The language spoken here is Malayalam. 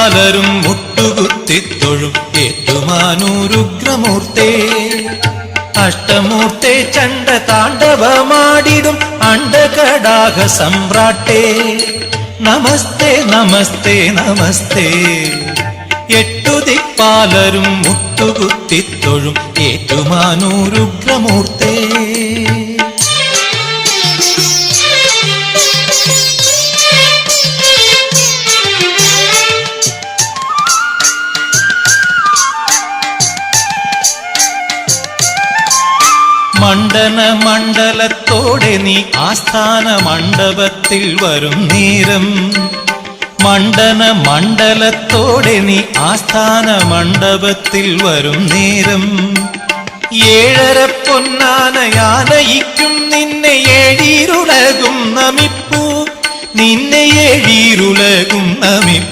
ഏറ്റുദിപ്പാലരും മുട്ടുകുത്തിത്തൊഴും ഏറ്റുമാനൂരുഗ്രമൂർത്തേ. അഷ്ടമൂർത്തേ ചണ്ഡ താണ്ഡവമാടിടും അണ്ഡകടാഹ സമ്രാട്ടേ. നമസ്തേ നമസ്തേ നമസ്തേ. എട്ടുദിപ്പാലരും മുട്ടുകുത്തിത്തൊഴും ഏറ്റുമാനൂരുഗ്രമൂർത്തേ. മണ്ഡന മണ്ഡലത്തോടെ നീ ആസ്ഥാന മണ്ഡപത്തിൽ വരും നേരം. മണ്ഡന മണ്ഡലത്തോടെ നീ ആസ്ഥാന മണ്ഡപത്തിൽ വരും നേരം. ഏഴര പൊന്നാനയാനയിക്കും നിന്നെ ഏഴീരുലകും നമിപ്പൂ. നിന്നെ ഏഴീരുലകും നമിപ്പൂ.